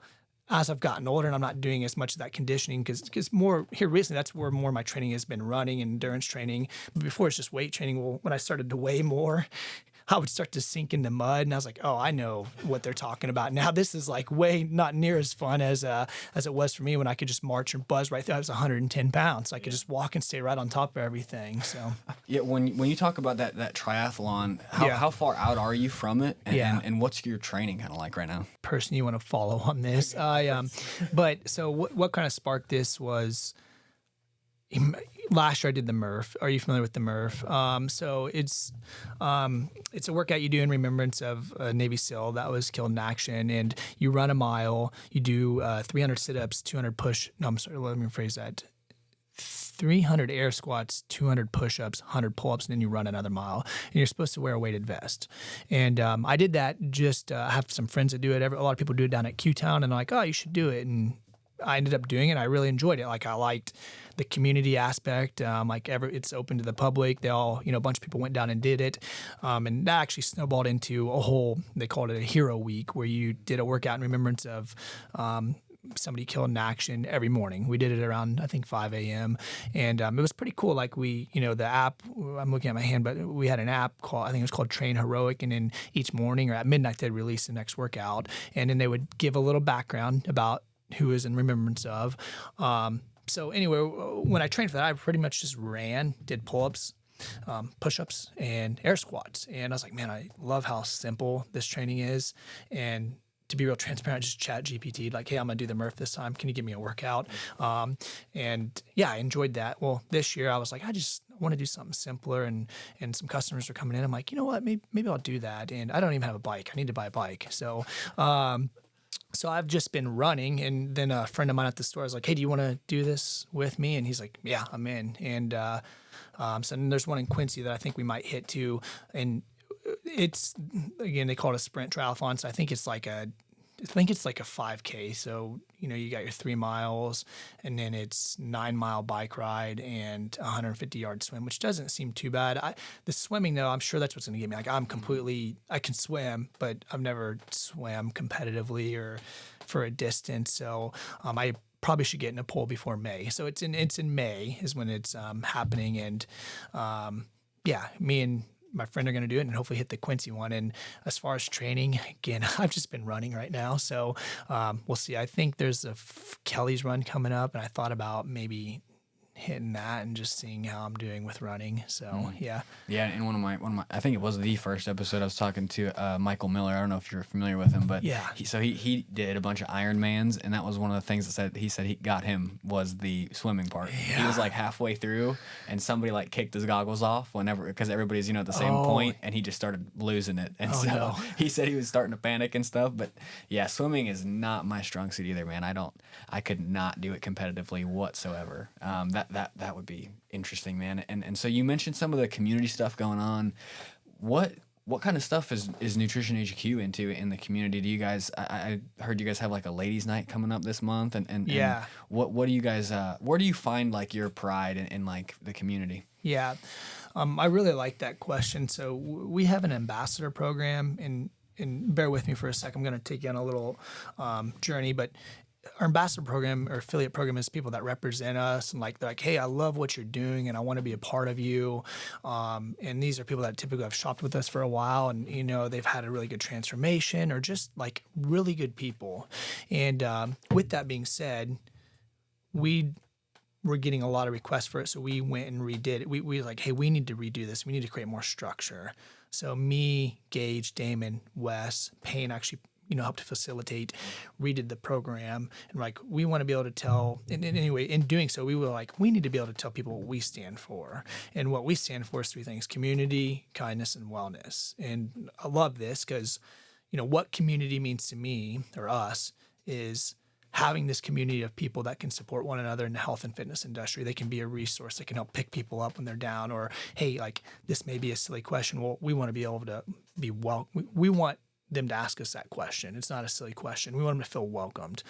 as I've gotten older and I'm not doing as much of that conditioning because more here recently, that's where more of my training has been, running and endurance training. But before it's just weight training. Well, when I started to weigh more, I would start to sink into mud, and I was like, "Oh, I know what they're talking about now. This is way not near as fun as it was for me when I could just march and buzz right through. I was 110 pounds, so I could just walk and stay right on top of everything." So yeah, when you talk about that triathlon, how far out are you from it? And what's your training kind of like right now? Person you want to follow on this, but so what kind of sparked this was. Last year I did the Murph. Are you familiar with the Murph? So it's a workout you do in remembrance of a Navy SEAL that was killed in action, and you run a mile. You do 300 sit-ups, 200 push. No, I'm sorry. Let me rephrase that. 300 air squats, 200 push-ups, 100 pull-ups, and then you run another mile. And you're supposed to wear a weighted vest. And I did that just, I have some friends that do it. A lot of people do it down at Q-Town, and they're like, oh, you should do it. And I ended up doing it. I really enjoyed it. Like I liked the community aspect. It's open to the public. They all, a bunch of people went down and did it. And that actually snowballed into a whole, they called it a hero week, where you did a workout in remembrance of somebody killed in action every morning. We did it around, I think, 5 a.m. And it was pretty cool. Like the app, I'm looking at my hand, but we had an app called, I think it was called Train Heroic. And then each morning or at midnight, they'd release the next workout. And then they would give a little background about who is in remembrance of. So anyway, when I trained for that, I pretty much just ran, did pull-ups, push-ups, and air squats. And I was like, man, I love how simple this training is. And to be real transparent, just chat GPT, like, hey, I'm going to do the Murph this time. Can you give me a workout? And yeah, I enjoyed that. Well, this year I was like, I just want to do something simpler. And some customers are coming in. I'm like, you know what? Maybe I'll do that. And I don't even have a bike. I need to buy a bike. So I've just been running, and then a friend of mine at the store was like, hey, do you want to do this with me? And he's like, yeah, I'm in. And so then there's one in Quincy that I think we might hit too. And it's, again, they call it a sprint triathlon. So I think it's like a 5K. So, you got your 3 miles, and then it's 9-mile bike ride and 150-yard swim, which doesn't seem too bad. The swimming, though, I'm sure that's what's going to get me. Like, I can swim, but I've never swam competitively or for a distance. So I probably should get in a pool before May. So it's in May is when it's happening. And yeah, me and my friend are going to do it and hopefully hit the Quincy one. And as far as training, again, I've just been running right now. So we'll see. I think there's a Kelly's run coming up, and I thought about maybe hitting that and just seeing how I'm doing with running. So yeah. Yeah, and one of my I think it was the first episode I was talking to Michael Miller. I don't know if you're familiar with him, but yeah. He did a bunch of Ironmans, and that was one of the things that he said he got him was the swimming part. Yeah. He was like halfway through, and somebody like kicked his goggles off because everybody's at the same point, and he just started losing it. And so he said he was starting to panic and stuff. But yeah, swimming is not my strong suit either, man. I could not do it competitively whatsoever. That would be interesting, man. And so you mentioned some of the community stuff going on. What kind of stuff is NutritionHQ into in the community? Do you guys? I heard you guys have like a ladies' night coming up this month, and yeah. And what do you guys? Where do you find like your pride in like the community? Yeah, I really like that question. So we have an ambassador program, and bear with me for a second. I'm going to take you on a little journey, but our ambassador program or affiliate program is people that represent us, and they're like, hey, I love what you're doing and I want to be a part of you. And these are people that typically have shopped with us for a while, and they've had a really good transformation, or just like really good people. And with that being said, we were getting a lot of requests for it, so we went and redid it. We were like, hey, we need to redo this. We need to create more structure. So me, Gage, Damon, Wes, Payne actually helped to facilitate, redid the program. And we want to be able to tell, and anyway, in doing so, we were like, we need to be able to tell people what we stand for. And what we stand for is 3 things: community, kindness, and wellness. And I love this because, what community means to me or us is having this community of people that can support one another in the health and fitness industry. They can be a resource. They can help pick people up when they're down, or, hey, this may be a silly question. Well, we want to be able to be we want them to ask us that question. It's not a silly question. We want them to feel welcomed.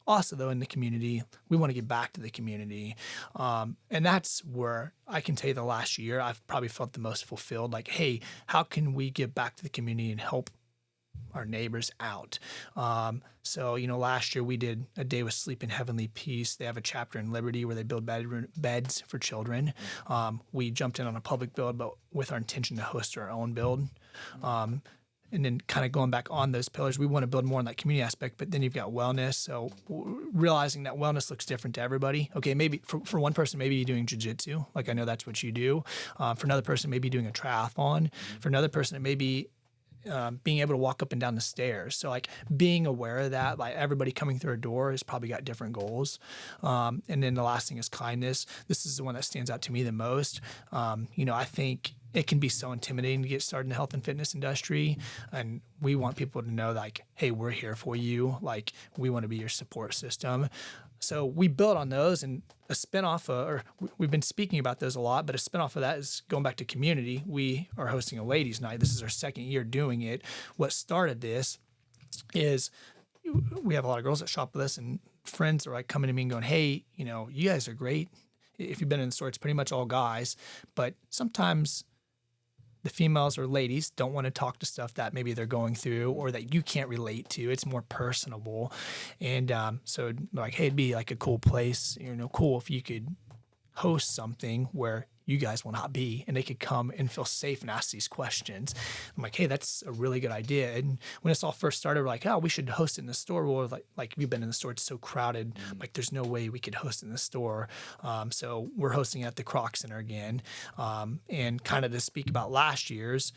Also, though, in the community, we want to give back to the community. And that's where I can tell you the last year, I've probably felt the most fulfilled. Like, hey, how can we give back to the community and help our neighbors out? So, last year we did a day with Sleep in Heavenly Peace. They have a chapter in Liberty where they build beds for children. We jumped in on a public build, but with our intention to host our own build. And then kind of going back on those pillars, we want to build more on that community aspect, but then you've got wellness. So realizing that wellness looks different to everybody. Okay, maybe for one person, maybe you're doing jiu-jitsu. Like, I know that's what you do. For another person, maybe doing a triathlon. For another person, it may be being able to walk up and down the stairs. So being aware of that, everybody coming through a door has probably got different goals. And then the last thing is kindness. This is the one that stands out to me the most. I think it can be so intimidating to get started in the health and fitness industry. And we want people to know, hey, we're here for you. We want to be your support system. So we built on those, and a spinoff, or we've been speaking about those a lot, but a spinoff of that is going back to community. We are hosting a ladies' night. This is our second year doing it. What started this is we have a lot of girls that shop with us, and friends are like coming to me and going, hey, you guys are great. If you've been in the store, it's pretty much all guys, but sometimes the females or ladies don't want to talk to stuff that maybe they're going through or that you can't relate to. It's more personable. And so like, hey, it'd be like a cool place, cool if you could host something where you guys will not be, and they could come and feel safe and ask these questions. I'm like, hey, that's a really good idea. And when this all first started, we're like, oh, we should host it in the store. Well, like we've been in the store, it's so crowded. Like there's no way we could host in the store. So we're hosting at the Croc Center again. And kind of to speak about last year's,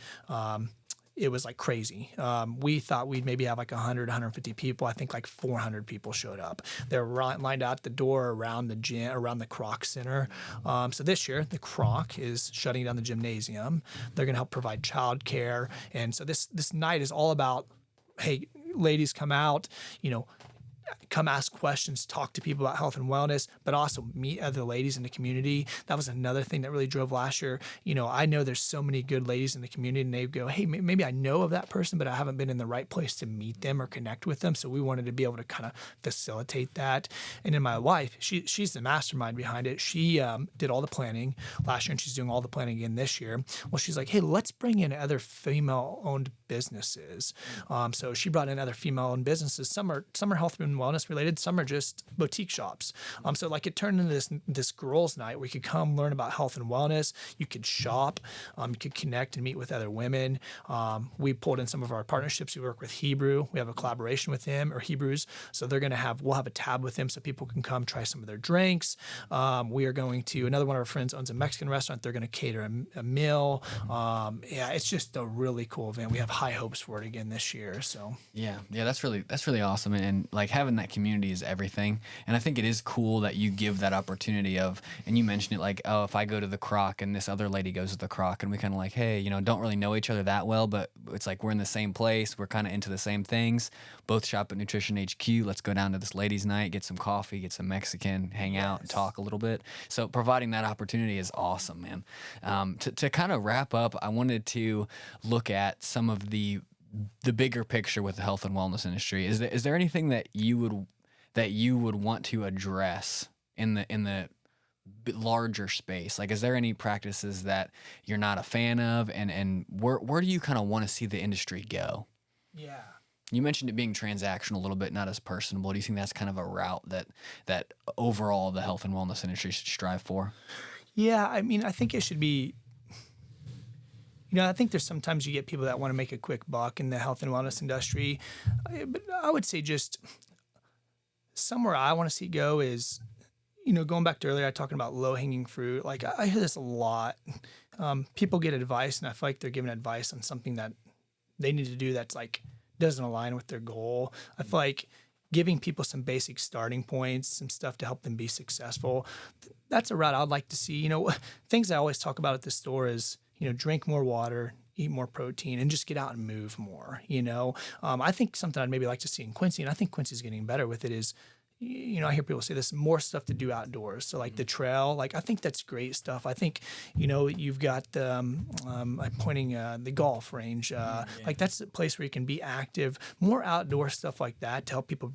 it was like crazy. We thought we'd maybe have like 100, 150 people. I think like 400 people showed up. They're lined out the door around the gym, around the Croc Center. So this year, the Croc is shutting down the gymnasium. They're going to help provide childcare. And so this night is all about, hey, ladies, come out, come ask questions, talk to people about health and wellness, but also meet other ladies in the community. That was another thing that really drove last year. I know there's so many good ladies in the community, and they go, hey, maybe I know of that person, but I haven't been in the right place to meet them or connect with them. So we wanted to be able to kind of facilitate that. And then my wife, she's the mastermind behind it. She did all the planning last year, and she's doing all the planning again this year. Well, she's like, hey, let's bring in other female-owned businesses. So she brought in other female-owned businesses. Some are health and wellness related, some are just boutique shops. So like it turned into this girls' night where you could come learn about health and wellness. You could shop, you could connect and meet with other women. We pulled in some of our partnerships. We work with Hebrew. We have a collaboration with them, or Hebrews. So we'll have a tab with them so people can come try some of their drinks. We are going to, another one of our friends owns a Mexican restaurant. They're going to cater a meal. It's just a really cool event. We have high hopes for it again this year. So yeah, that's really awesome. And like having that community is everything. And I think it is cool that you give that opportunity of, and you mentioned it like, oh, if I go to the Croc and this other lady goes to the Croc, and we kind of like, hey, don't really know each other that well, but it's like we're in the same place. We're kind of into the same things. Both shop at NutritionHQ. Let's go down to this ladies' night, get some coffee, get some Mexican, hang out, and talk a little bit. So providing that opportunity is awesome, man. To kind of wrap up, I wanted to look at some of the bigger picture with the health and wellness industry. Is there anything that you would want to address in the larger space? Like, is there any practices that you're not a fan of, and where do you kind of want to see the industry go? yeah. You mentioned it being transactional a little bit, not as personable. Do you think that's kind of a route that overall the health and wellness industry should strive for? Yeah, I mean, I think it should be. I think there's sometimes you get people that want to make a quick buck in the health and wellness industry. But I would say just somewhere I want to see go is, going back to earlier, I talking about low-hanging fruit. Like I hear this a lot. People get advice, and I feel like they're giving advice on something that they need to do that's like doesn't align with their goal. I feel like giving people some basic starting points, some stuff to help them be successful. That's a route I'd like to see. Things I always talk about at the store is, drink more water, eat more protein, and just get out and move more. I think something I'd maybe like to see in Quincy, and I think Quincy's getting better with it, is, I hear people say this, more stuff to do outdoors. So like the trail, like I think that's great stuff. I think, you've got I'm pointing the golf range. Like that's a place where you can be active, more outdoor stuff like that to help people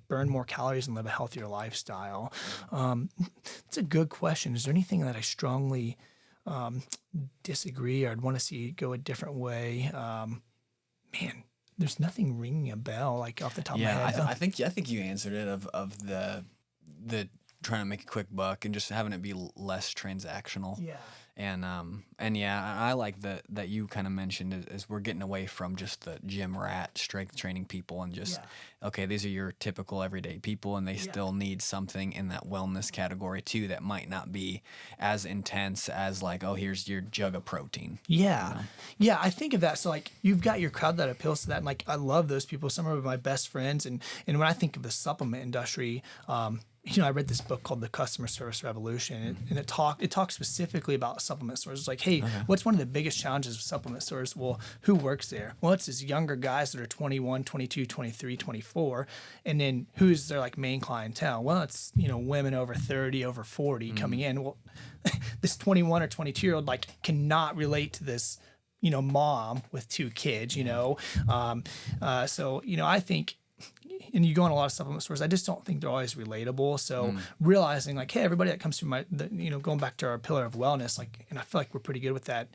burn more calories and live a healthier lifestyle. It's a good question. Is there anything that I strongly disagree or I'd want to see go a different way? Man, there's nothing ringing a bell like off the top of my head. I think you answered it of the trying to make a quick buck and just having it be less transactional. Yeah. And yeah, I like that you kind of mentioned is we're getting away from just the gym rat strength training people and just, okay, these are your typical everyday people, and they still need something in that wellness category too that might not be as intense as like, oh, here's your jug of protein. Yeah. Yeah, I think of that. So like you've got your crowd that appeals to that, and like I love those people. Some are my best friends, and when I think of the supplement industry, I read this book called The Customer Service Revolution, and it talks specifically about supplement stores. It's like, hey, what's one of the biggest challenges with supplement stores? Well, who works there? Well, it's these younger guys that are 21, 22, 23, 24. And then who's their like main clientele? Well, it's, women over 30, over 40 coming in. Well, this 21 or 22-year-old like cannot relate to this, mom with 2 kids, So, I think, and you go in a lot of supplement stores, I just don't think they're always relatable. So realizing like, hey, everybody that comes through going back to our pillar of wellness, like, and I feel like we're pretty good with that.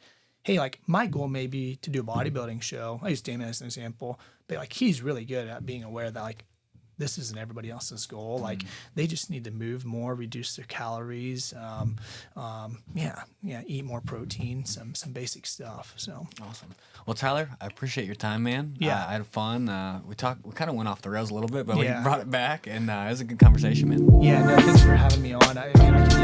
Hey, like my goal may be to do a bodybuilding show. I use Damon as an example, but like he's really good at being aware that like this isn't everybody else's goal. Like they just need to move more, reduce their calories, eat more protein, some basic stuff. So awesome. Well, Tyler, I appreciate your time, man. Yeah, I had fun. We kind of went off the rails a little bit, but we brought it back, and it was a good conversation, man. Yeah, no, thanks for having me on. I mean,